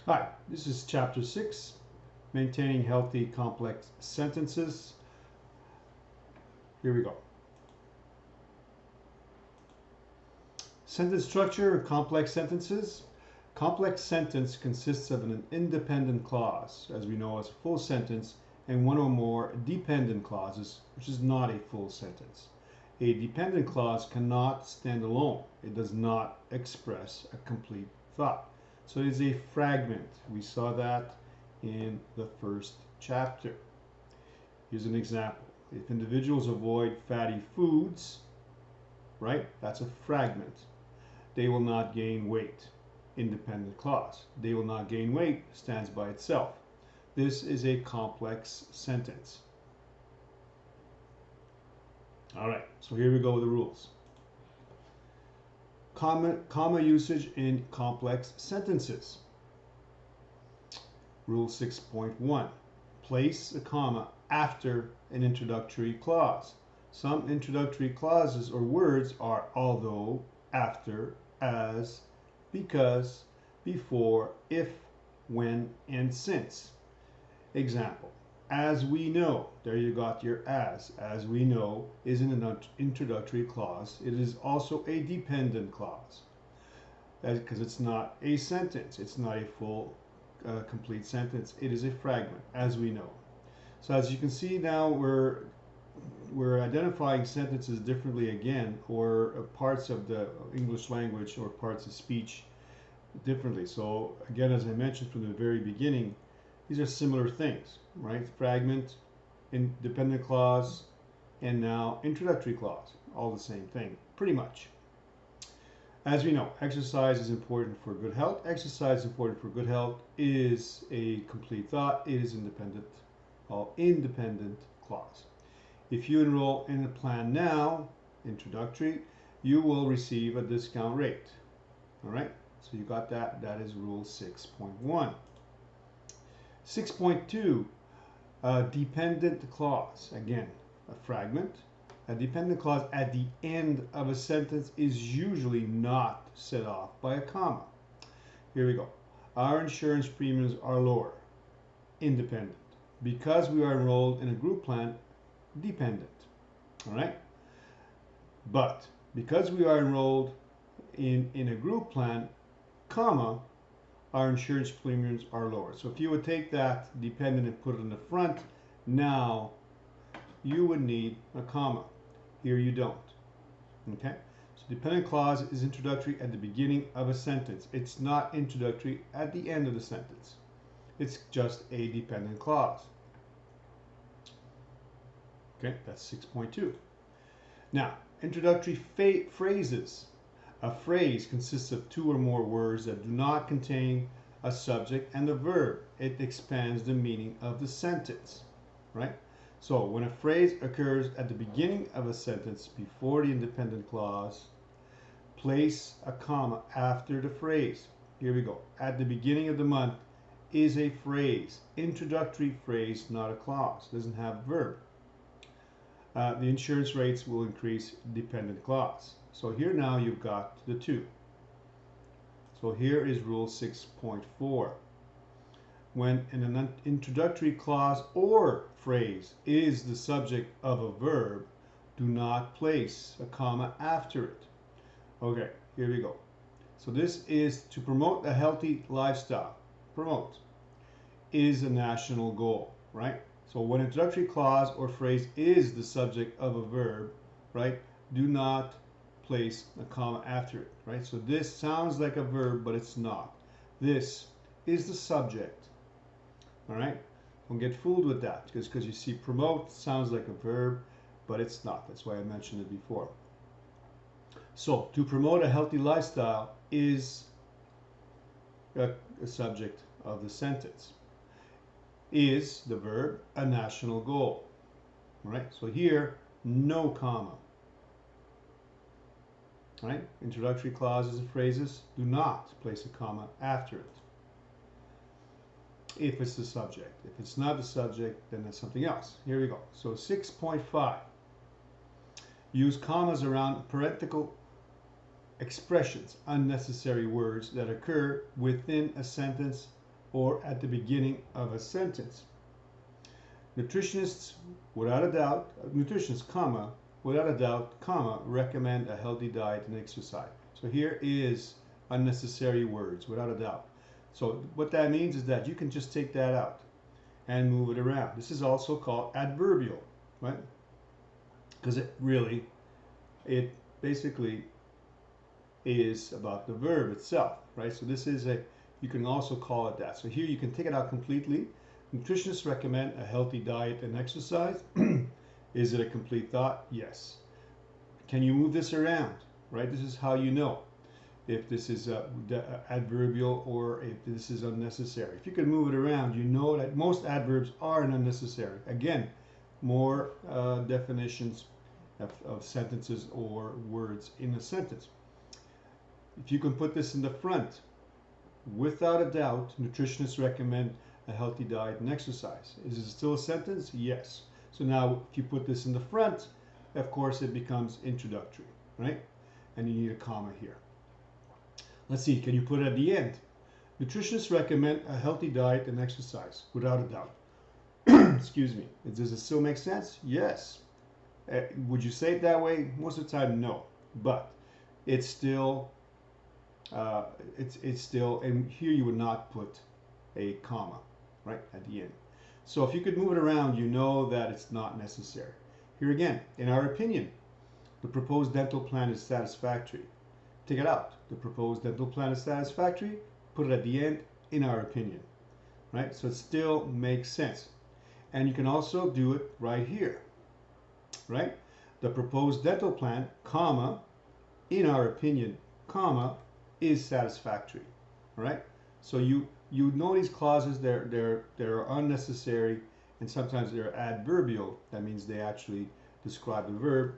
Hi, this is Chapter 6, Maintaining Healthy Complex Sentences. Here we go. Sentence structure of complex sentences. Complex sentence consists of an independent clause, as we know as a full sentence, and one or more dependent clauses, which is not a full sentence. A dependent clause cannot stand alone. It does not express a complete thought. So it is a fragment. We saw that in the first chapter. Here's an example. If individuals avoid fatty foods, right, that's a fragment. They will not gain weight. Independent clause. They will not gain weight stands by itself. This is a complex sentence. All right, so here we go with the rules. Comma usage in complex sentences. Rule 6.1. Place a comma after an introductory clause. Some introductory clauses or words are although, after, as, because, before, if, when, and since. Example. As we know, there you got your as we know is an introductory clause. It is also a dependent clause because it's not a sentence. It's not a full, complete sentence. It is a fragment, as we know. So as you can see now, we're identifying sentences differently again, or parts of the English language or parts of speech differently. So again, as I mentioned from the very beginning, these are similar things, right? Fragment, dependent clause, and now introductory clause. All the same thing, pretty much. As we know, exercise is important for good health. Exercise is important for good health is a complete thought. It is independent clause. If you enroll in a plan now, introductory, you will receive a discount rate. All right, so you got that. That is rule 6.1. 6.2, dependent clause. Again, a fragment. A dependent clause at the end of a sentence is usually not set off by a comma. Here we go. Our insurance premiums are lower. Independent. Because we are enrolled in a group plan, dependent. All right? But because we are enrolled in a group plan, comma, our insurance premiums are lower. So if you would take that dependent and put it in the front, now you would need a comma. Here you don't. Okay? So dependent clause is introductory at the beginning of a sentence. It's not introductory at the end of the sentence. It's just a dependent clause. Okay, that's 6.2. Now, introductory phrases. A phrase consists of two or more words that do not contain a subject and a verb. It expands the meaning of the sentence, right? So when a phrase occurs at the beginning of a sentence before the independent clause, place a comma after the phrase. Here we go. At the beginning of the month is a phrase, introductory phrase, not a clause. Doesn't have verb. The insurance rates will increase, dependent clause. So here now you've got the two. So here is rule 6.4. When an introductory clause or phrase is the subject of a verb, do not place a comma after it. Okay, here we go. So this is to promote a healthy lifestyle. Promote is a national goal, right? So when an introductory clause or phrase is the subject of a verb, right, do not place a comma after it, right? So this sounds like a verb, but it's not. This is the subject, all right? Don't get fooled with that, because you see promote sounds like a verb, but it's not. That's why I mentioned it before. So to promote a healthy lifestyle is a subject of the sentence. Is the verb a national goal, all right? So here, no comma. Right? Introductory clauses and phrases, do not place a comma after it if it's the subject. If it's not the subject, then that's something else. Here we go. So 6.5. Use commas around parenthetical expressions, unnecessary words that occur within a sentence or at the beginning of a sentence. Nutritionists, without a doubt, without a doubt, recommend a healthy diet and exercise. So here is unnecessary words, without a doubt. So what that means is that you can just take that out and move it around. This is also called adverbial, right? Because it basically is about the verb itself, right? So this is you can also call it that. So here you can take it out completely. Nutritionists recommend a healthy diet and exercise. Is it a complete thought? Yes. Can you move this around, right? This is how you know if this is adverbial or if this is unnecessary. If you can move it around, you know that most adverbs are unnecessary. Again, more definitions of sentences or words in a sentence. If you can put this in the front, without a doubt, nutritionists recommend a healthy diet and exercise. Is it still a sentence? Yes. So now if you put this in the front, of course it becomes introductory, right? And you need a comma here. Let's see, can you put it at the end? Nutritionists recommend a healthy diet and exercise, without a doubt. Excuse me. Does it still make sense? Yes. Would you say it that way? Most of the time, no. But it's still, it's still, and here you would not put a comma, right, at the end. So if you could move it around, you know that it's not necessary. Here again, in our opinion, the proposed dental plan is satisfactory. Take it out. The proposed dental plan is satisfactory. Put it at the end, in our opinion, right? So it still makes sense. And you can also do it right here, right? The proposed dental plan, comma, in our opinion, comma, is satisfactory, all right? So you know these clauses, they're unnecessary, and sometimes they're adverbial. That means they actually describe the verb.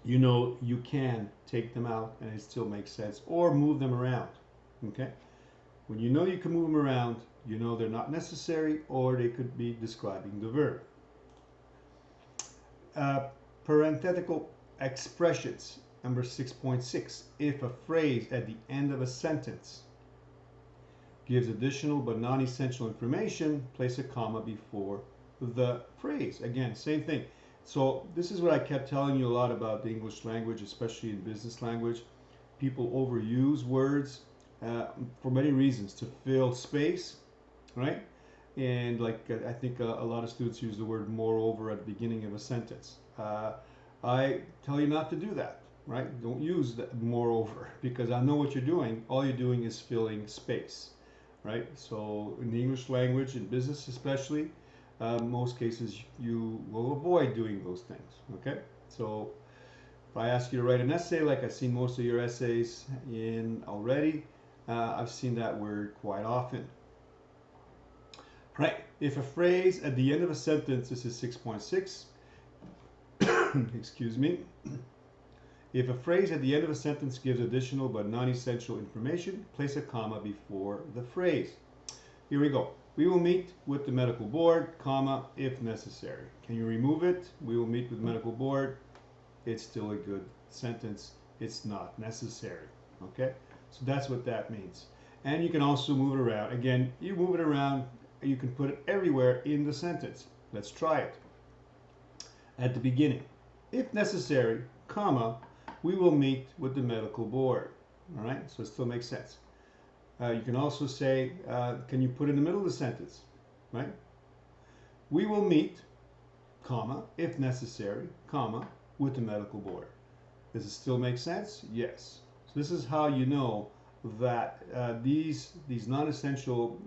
You know you can take them out and it still makes sense, or move them around, okay? When you know you can move them around, you know they're not necessary, or they could be describing the verb. Parenthetical expressions, number 6.6. If a phrase at the end of a sentence gives additional but non-essential information, place a comma before the phrase. Again, same thing. So this is what I kept telling you a lot about the English language, especially in business language. People overuse words for many reasons, to fill space, right? And like I think a lot of students use the word moreover at the beginning of a sentence. I tell you not to do that, right? Don't use the moreover, because I know what you're doing. All you're doing is filling space, right? So in the English language, in business especially, most cases you will avoid doing those things, okay? So if I ask you to write an essay, like I've seen most of your essays in already, I've seen that word quite often. Right, if a phrase at the end of a sentence, this is 6.6, excuse me. If a phrase at the end of a sentence gives additional but non-essential information, place a comma before the phrase. Here we go. We will meet with the medical board, comma, if necessary. Can you remove it? We will meet with the medical board. It's still a good sentence. It's not necessary. Okay? So that's what that means. And you can also move it around. Again, you move it around, you can put it everywhere in the sentence. Let's try it. At the beginning, if necessary, comma, we will meet with the medical board. All right? So it still makes sense. You can also say, can you put in the middle of the sentence, right? We will meet, comma, if necessary, comma, with the medical board. Does it still make sense? Yes. So this is how you know that these non-essential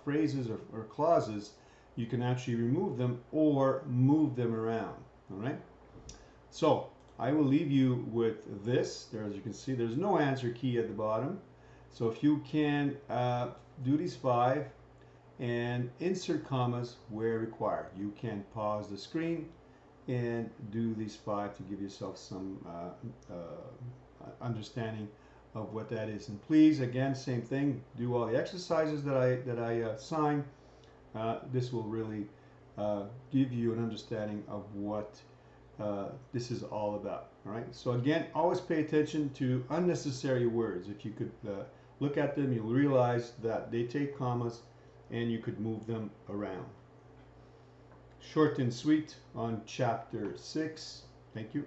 phrases or clauses, you can actually remove them or move them around, all right? So I will leave you with this. There, as you can see, there's no answer key at the bottom. So if you can do these 5 and insert commas where required. You can pause the screen and do these 5 to give yourself some understanding of what that is. And please, again, same thing, do all the exercises that I assign. This will really give you an understanding of what this is all about. All right. So again, always pay attention to unnecessary words. If you could look at them, you'll realize that they take commas and you could move them around. Short and sweet on chapter 6. Thank you.